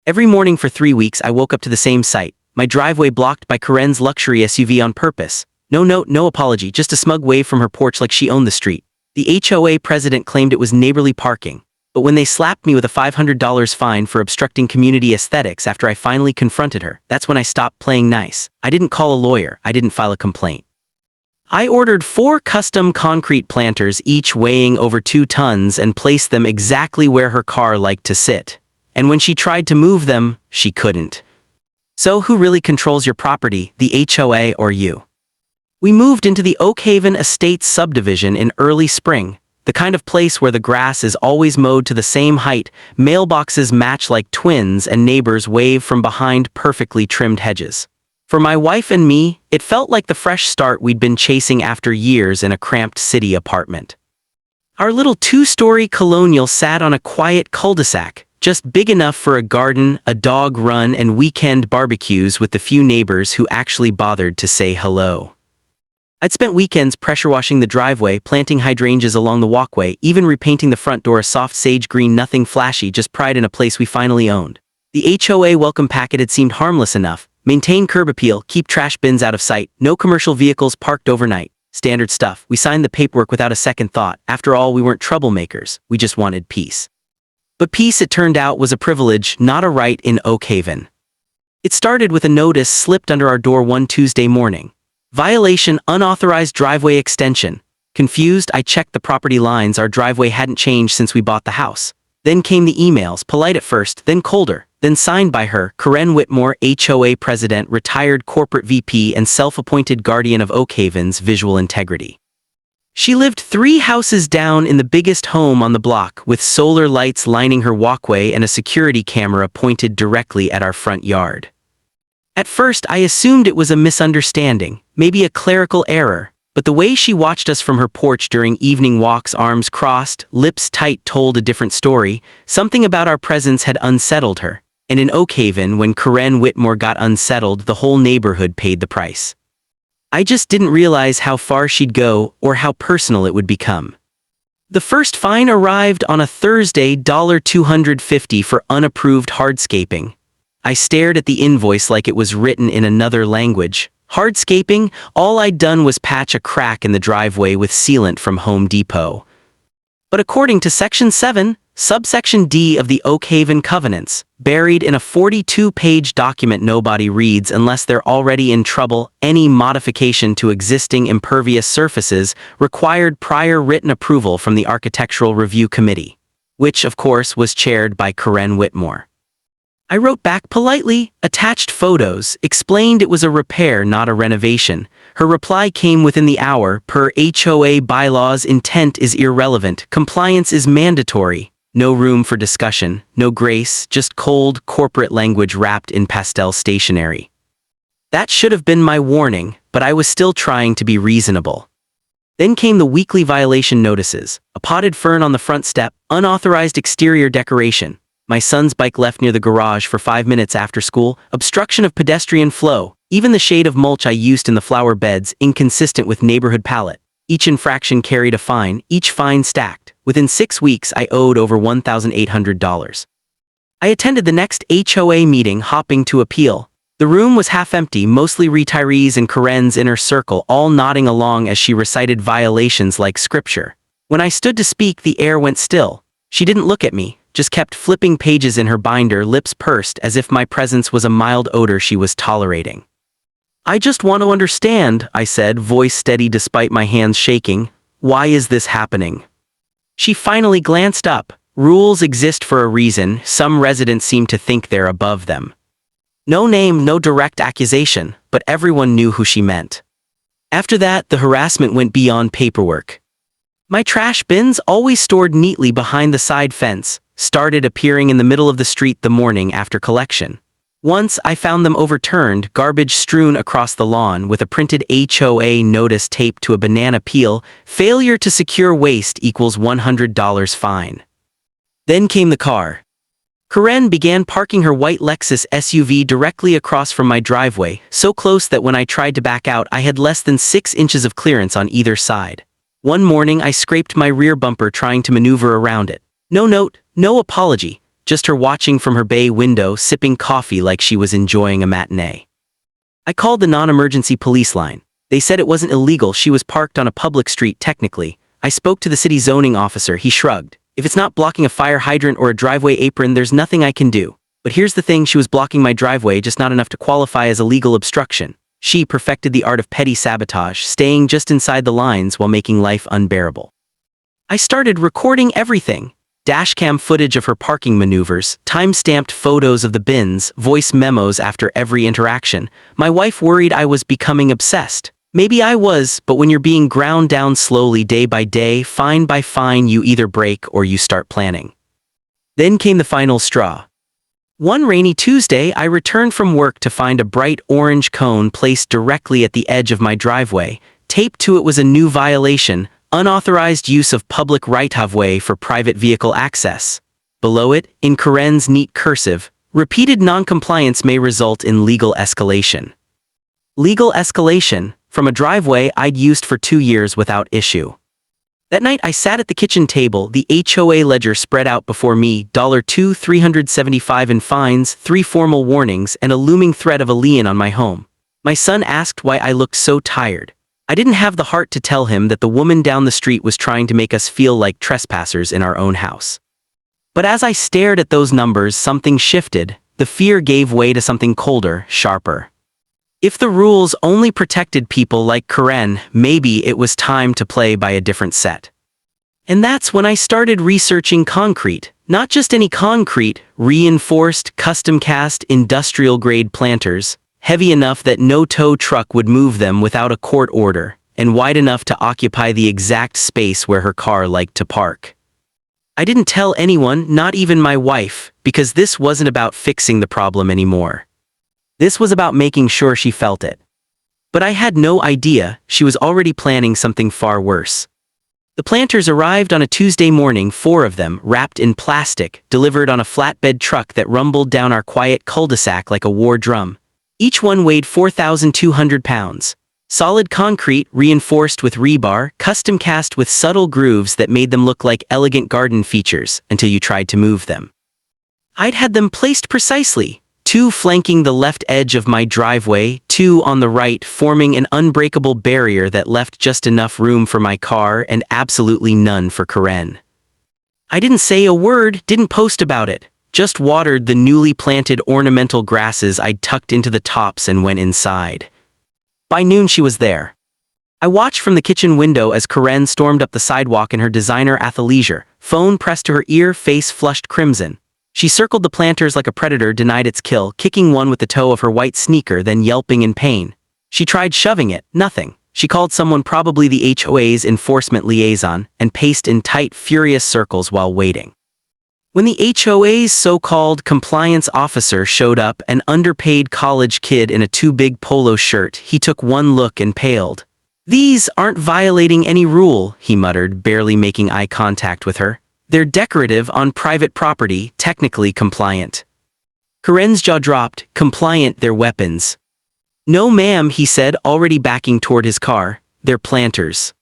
Every morning for 3 weeks I woke up to the same sight, my driveway blocked by Karen's luxury SUV on purpose. No note, no apology, just a smug wave from her porch like she owned the street. The HOA president claimed it was neighborly parking, but when they slapped me with a $500 fine for obstructing community aesthetics after I finally confronted her, that's when I stopped playing nice. I didn't call a lawyer, I didn't file a complaint. I ordered 4 custom concrete planters, each weighing over 2 tons, and placed them exactly where her car liked to sit. And when she tried to move them, she couldn't. So who really controls your property, the HOA or you? We moved into the Oakhaven Estates subdivision in early spring, the kind of place where the grass is always mowed to the same height, mailboxes match like twins, and neighbors wave from behind perfectly trimmed hedges. For my wife and me, it felt like the fresh start we'd been chasing after years in a cramped city apartment. Our little 2-story colonial sat on a quiet cul-de-sac, just big enough for a garden, a dog run, and weekend barbecues with the few neighbors who actually bothered to say hello. I'd spent weekends pressure washing the driveway, planting hydrangeas along the walkway, even repainting the front door a soft sage green, nothing flashy, just pride in a place we finally owned. The HOA welcome packet had seemed harmless enough. Maintain curb appeal, keep trash bins out of sight, no commercial vehicles parked overnight. Standard stuff. We signed the paperwork without a second thought. After all, we weren't troublemakers, we just wanted peace. But peace, it turned out, was a privilege, not a right in Oakhaven. It started with a notice slipped under our door one Tuesday morning. Violation, unauthorized driveway extension. Confused, I checked the property lines. Our driveway hadn't changed since we bought the house. Then came the emails, polite at first, then colder, then signed by her, Karen Whitmore, HOA president, retired corporate VP, and self-appointed guardian of Oakhaven's visual integrity. She lived 3 houses down in the biggest home on the block, with solar lights lining her walkway and a security camera pointed directly at our front yard. At first, I assumed it was a misunderstanding, maybe a clerical error, but the way she watched us from her porch during evening walks, arms crossed, lips tight, told a different story. Something about our presence had unsettled her, and in Oakhaven, when Karen Whitmore got unsettled, the whole neighborhood paid the price. I just didn't realize how far she'd go or how personal it would become. The first fine arrived on a Thursday, $250 for unapproved hardscaping. I stared at the invoice like it was written in another language. Hardscaping? All I'd done was patch a crack in the driveway with sealant from Home Depot. But according to Section 7, Subsection D of the Oakhaven Covenants, buried in a 42-page document nobody reads unless they're already in trouble, any modification to existing impervious surfaces required prior written approval from the Architectural Review Committee, which, of course, was chaired by Karen Whitmore. I wrote back politely, attached photos, explained it was a repair, not a renovation. Her reply came within the hour. Per HOA bylaws, intent is irrelevant. Compliance is mandatory. No room for discussion, no grace, just cold corporate language wrapped in pastel stationery. That should have been my warning, but I was still trying to be reasonable. Then came the weekly violation notices: a potted fern on the front step, unauthorized exterior decoration, my son's bike left near the garage for 5 minutes after school, obstruction of pedestrian flow, even the shade of mulch I used in the flower beds, inconsistent with neighborhood palette. Each infraction carried a fine, each fine stacked. Within 6 weeks, I owed over $1,800. I attended the next HOA meeting, hopping to appeal. The room was half empty, mostly retirees and Karen's inner circle, all nodding along as she recited violations like scripture. When I stood to speak, the air went still. She didn't look at me, just kept flipping pages in her binder, lips pursed as if my presence was a mild odor she was tolerating. I just want to understand, I said, voice steady despite my hands shaking. Why is this happening? She finally glanced up. Rules exist for a reason. Some residents seem to think they're above them. No name, no direct accusation, but everyone knew who she meant. After that, the harassment went beyond paperwork. My trash bins, always stored neatly behind the side fence, started appearing in the middle of the street the morning after collection. Once I found them overturned, garbage strewn across the lawn with a printed HOA notice taped to a banana peel. Failure to secure waste equals $100 fine. Then came the car. Karen began parking her white Lexus SUV directly across from my driveway, so close that when I tried to back out, I had less than 6 inches of clearance on either side. One morning, I scraped my rear bumper trying to maneuver around it. No note, no apology, just her watching from her bay window, sipping coffee like she was enjoying a matinee. I called the non-emergency police line. They said it wasn't illegal, she was parked on a public street technically. I spoke to the city zoning officer, he shrugged. If it's not blocking a fire hydrant or a driveway apron, there's nothing I can do. But here's the thing, she was blocking my driveway, just not enough to qualify as a legal obstruction. She perfected the art of petty sabotage, staying just inside the lines while making life unbearable. I started recording everything. Dashcam footage of her parking maneuvers, time-stamped photos of the bins, voice memos after every interaction. My wife worried I was becoming obsessed. Maybe I was, but when you're being ground down slowly day by day, fine by fine, you either break or you start planning. Then came the final straw. One rainy Tuesday, I returned from work to find a bright orange cone placed directly at the edge of my driveway. Taped to it was a new violation: unauthorized use of public right-of-way for private vehicle access. Below it, in Karen's neat cursive, repeated non-compliance may result in legal escalation. Legal escalation, from a driveway I'd used for 2 years without issue. That night I sat at the kitchen table, the HOA ledger spread out before me, $2 $375 in fines, 3 formal warnings, and a looming threat of a lien on my home. My son asked why I looked so tired. I didn't have the heart to tell him that the woman down the street was trying to make us feel like trespassers in our own house. But as I stared at those numbers, something shifted. The fear gave way to something colder, sharper. If the rules only protected people like Karen, maybe it was time to play by a different set. And that's when I started researching concrete. Not just any concrete, reinforced, custom-cast, industrial-grade planters, heavy enough that no tow truck would move them without a court order, and wide enough to occupy the exact space where her car liked to park. I didn't tell anyone, not even my wife, because this wasn't about fixing the problem anymore. This was about making sure she felt it. But I had no idea she was already planning something far worse. The planters arrived on a Tuesday morning, 4 of them, wrapped in plastic, delivered on a flatbed truck that rumbled down our quiet cul-de-sac like a war drum. Each one weighed 4,200 pounds. Solid concrete, reinforced with rebar, custom cast with subtle grooves that made them look like elegant garden features until you tried to move them. I'd had them placed precisely, 2 flanking the left edge of my driveway, 2 on the right, forming an unbreakable barrier that left just enough room for my car and absolutely none for Karen. I didn't say a word, didn't post about it. Just watered the newly planted ornamental grasses I'd tucked into the tops and went inside. By noon she was there. I watched from the kitchen window as Karen stormed up the sidewalk in her designer athleisure, phone pressed to her ear, face flushed crimson. She circled the planters like a predator denied its kill, kicking one with the toe of her white sneaker, then yelping in pain. She tried shoving it, nothing. She called someone, probably the HOA's enforcement liaison, and paced in tight, furious circles while waiting. When the HOA's so-called compliance officer showed up, an underpaid college kid in a too big polo shirt, he took one look and paled. "These aren't violating any rule," he muttered, barely making eye contact with her. "They're decorative on private property, technically compliant." Karen's jaw dropped. "Compliant, they're weapons." "No ma'am," he said, already backing toward his car. "They're planters."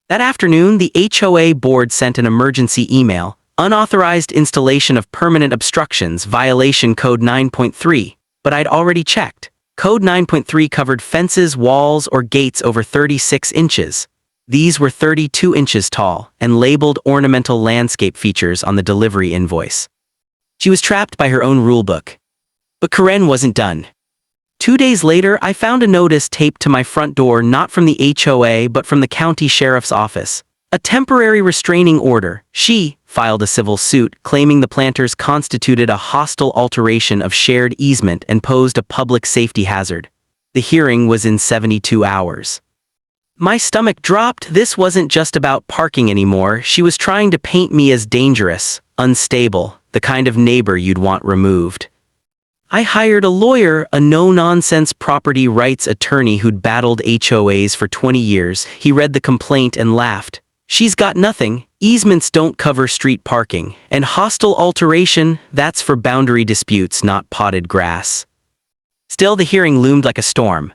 That afternoon, the HOA board sent an emergency email. Unauthorized installation of permanent obstructions, violation code 9.3, but I'd already checked. Code 9.3 covered fences, walls, or gates over 36 inches. These were 32 inches tall and labeled ornamental landscape features on the delivery invoice. She was trapped by her own rulebook. But Karen wasn't done. 2 days later, I found a notice taped to my front door, not from the HOA but from the county sheriff's office. A temporary restraining order. She filed a civil suit claiming the planters constituted a hostile alteration of shared easement and posed a public safety hazard. The hearing was in 72 hours. My stomach dropped. This wasn't just about parking anymore. She was trying to paint me as dangerous, unstable, the kind of neighbor you'd want removed. I hired a lawyer, a no-nonsense property rights attorney who'd battled HOAs for 20 years. He read the complaint and laughed. "She's got nothing. Easements don't cover street parking. And hostile alteration, that's for boundary disputes, not potted grass." Still, the hearing loomed like a storm.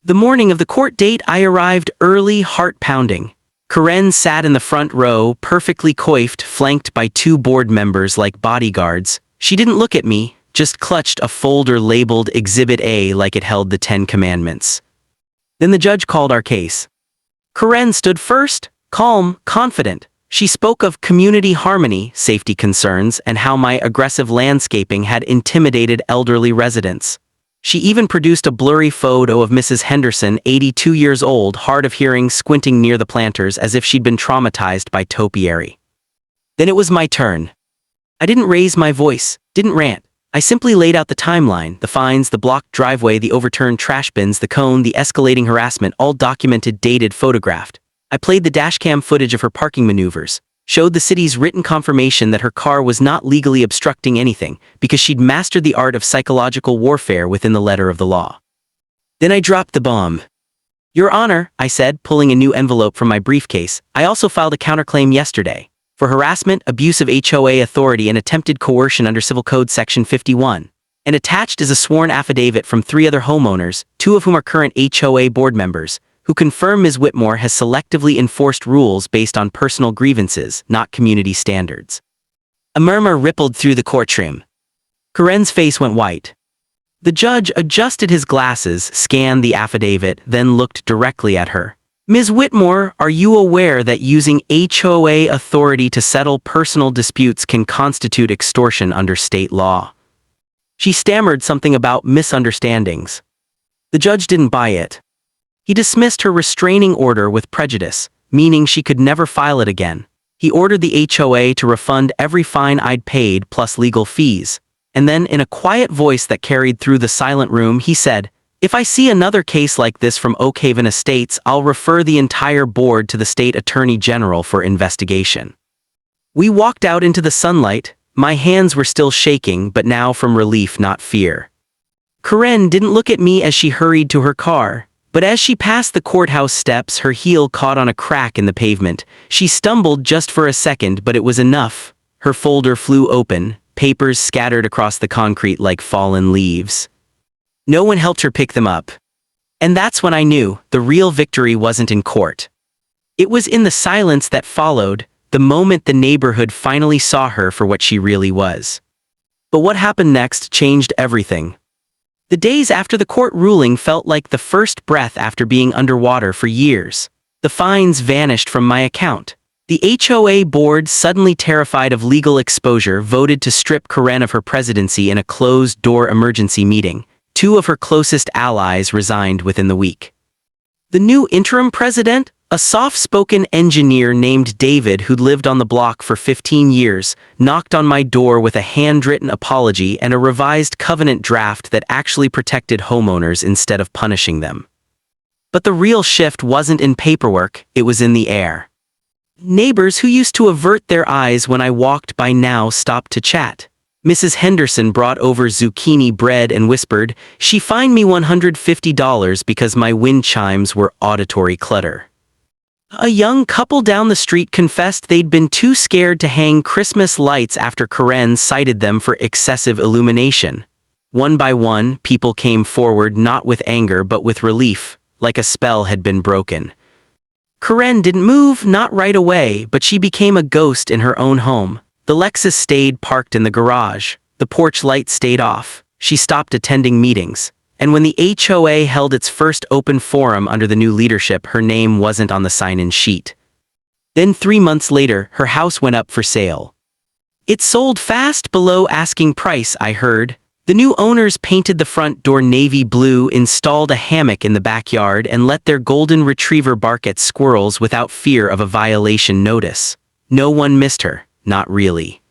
The morning of the court date, I arrived early, heart pounding. Karen sat in the front row, perfectly coiffed, flanked by two board members like bodyguards. She didn't look at me, just clutched a folder labeled Exhibit A like it held the 10 Commandments. Then the judge called our case. Karen stood first, calm, confident. She spoke of community harmony, safety concerns, and how my aggressive landscaping had intimidated elderly residents. She even produced a blurry photo of Mrs. Henderson, 82 years old, hard of hearing, squinting near the planters as if she'd been traumatized by topiary. Then it was my turn. I didn't raise my voice, didn't rant. I simply laid out the timeline, the fines, the blocked driveway, the overturned trash bins, the cone, the escalating harassment, all documented, dated, photographed. I played the dashcam footage of her parking maneuvers, showed the city's written confirmation that her car was not legally obstructing anything because she'd mastered the art of psychological warfare within the letter of the law. Then I dropped the bomb. Your Honor, I said, pulling a new envelope from my briefcase, I also filed a counterclaim yesterday for harassment, abuse of HOA authority, and attempted coercion under Civil Code Section 51. And attached is a sworn affidavit from 3 other homeowners, 2 of whom are current HOA board members, who confirm Ms. Whitmore has selectively enforced rules based on personal grievances, not community standards. A murmur rippled through the courtroom. Karen's face went white. The judge adjusted his glasses, scanned the affidavit, then looked directly at her. Ms. Whitmore, are you aware that using HOA authority to settle personal disputes can constitute extortion under state law? She stammered something about misunderstandings. The judge didn't buy it. He dismissed her restraining order with prejudice, meaning she could never file it again. He ordered the HOA to refund every fine I'd paid plus legal fees. And then, in a quiet voice that carried through the silent room, he said, if I see another case like this from Oak Haven Estates, I'll refer the entire board to the state attorney general for investigation. We walked out into the sunlight. My hands were still shaking, but now from relief, not fear. Karen didn't look at me as she hurried to her car, but as she passed the courthouse steps, her heel caught on a crack in the pavement. She stumbled just for a second, but it was enough. Her folder flew open, papers scattered across the concrete like fallen leaves. No one helped her pick them up. And that's when I knew the real victory wasn't in court. It was in the silence that followed, the moment the neighborhood finally saw her for what she really was. But what happened next changed everything. The days after the court ruling felt like the first breath after being underwater for years. The fines vanished from my account. The HOA board, suddenly terrified of legal exposure, voted to strip Karen of her presidency in a closed-door emergency meeting. 2 of her closest allies resigned within the week. The new interim president, a soft-spoken engineer named David who'd lived on the block for 15 years, knocked on my door with a handwritten apology and a revised covenant draft that actually protected homeowners instead of punishing them. But the real shift wasn't in paperwork, it was in the air. Neighbors who used to avert their eyes when I walked by now stopped to chat. Mrs. Henderson brought over zucchini bread and whispered, she fined me $150 because my wind chimes were auditory clutter. A young couple down the street confessed they'd been too scared to hang Christmas lights after Karen cited them for excessive illumination. One by one, people came forward not with anger but with relief, like a spell had been broken. Karen didn't move, not right away, but she became a ghost in her own home. The Lexus stayed parked in the garage. The porch light stayed off. She stopped attending meetings. And when the HOA held its first open forum under the new leadership, her name wasn't on the sign-in sheet. Then 3 months later, her house went up for sale. It sold fast below asking price, I heard. The new owners painted the front door navy blue, installed a hammock in the backyard, and let their golden retriever bark at squirrels without fear of a violation notice. No one missed her. Not really.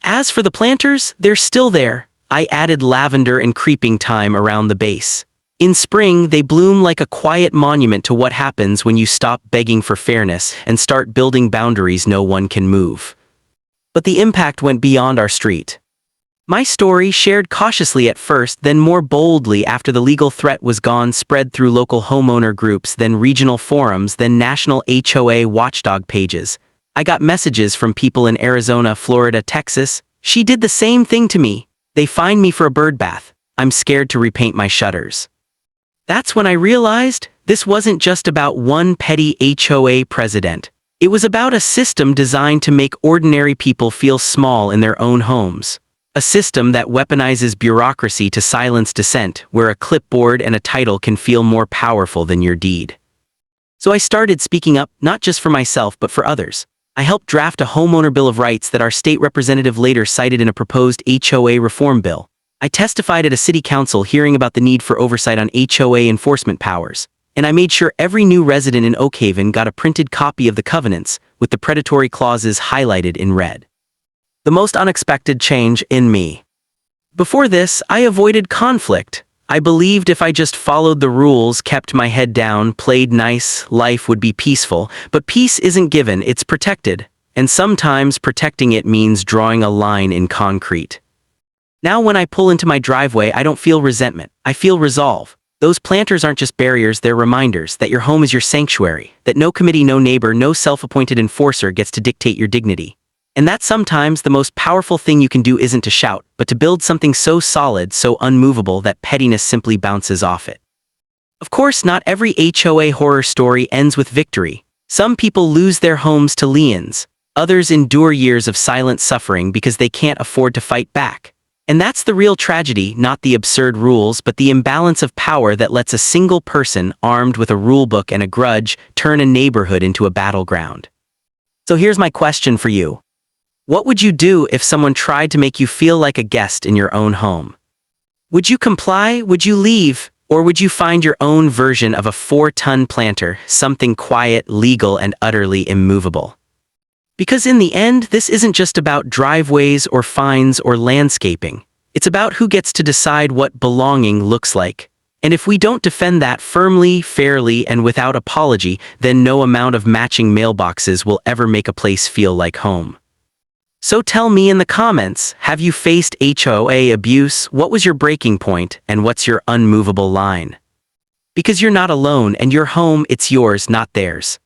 As for the planters, they're still there. I added lavender and creeping thyme around the base. In spring, they bloom like a quiet monument to what happens when you stop begging for fairness and start building boundaries no one can move. But the impact went beyond our street. My story, shared cautiously at first, then more boldly after the legal threat was gone, spread through local homeowner groups, then regional forums, then national HOA watchdog pages. I got messages from people in Arizona, Florida, Texas. She did the same thing to me. They fined me for a bird bath. I'm scared to repaint my shutters. That's when I realized This wasn't just about one petty HOA president. It was about a system designed to make ordinary people feel small in their own homes. A system that weaponizes bureaucracy to silence dissent, where a clipboard and a title can feel more powerful than your deed. So I started speaking up, not just for myself but for others. I helped draft a homeowner bill of rights that our state representative later cited in a proposed HOA reform bill. I testified at a city council hearing about the need for oversight on HOA enforcement powers, and I made sure every new resident in Oak Haven got a printed copy of the covenants, with the predatory clauses highlighted in red. The most unexpected change in me. Before this, I avoided conflict. I believed if I just followed the rules, kept my head down, played nice, life would be peaceful. But peace isn't given, it's protected. And sometimes protecting it means drawing a line in concrete. Now when I pull into my driveway, I don't feel resentment. I feel resolve. Those planters aren't just barriers, they're reminders that your home is your sanctuary, that no committee, no neighbor, no self-appointed enforcer gets to dictate your dignity. And that sometimes the most powerful thing you can do isn't to shout, but to build something so solid, so unmovable that pettiness simply bounces off it. Of course, not every HOA horror story ends with victory. Some people lose their homes to liens. Others endure years of silent suffering because they can't afford to fight back. And that's the real tragedy, not the absurd rules, but the imbalance of power that lets a single person, armed with a rulebook and a grudge, turn a neighborhood into a battleground. So here's my question for you. What would you do if someone tried to make you feel like a guest in your own home? Would you comply? Would you leave? Or would you find your own version of a 4-ton planter, something quiet, legal, and utterly immovable? Because in the end, this isn't just about driveways or fines or landscaping. It's about who gets to decide what belonging looks like. And if we don't defend that firmly, fairly, and without apology, then no amount of matching mailboxes will ever make a place feel like home. So tell me in the comments, have you faced HOA abuse? What was your breaking point, and what's your unmovable line? Because you're not alone, and your home, it's yours, not theirs.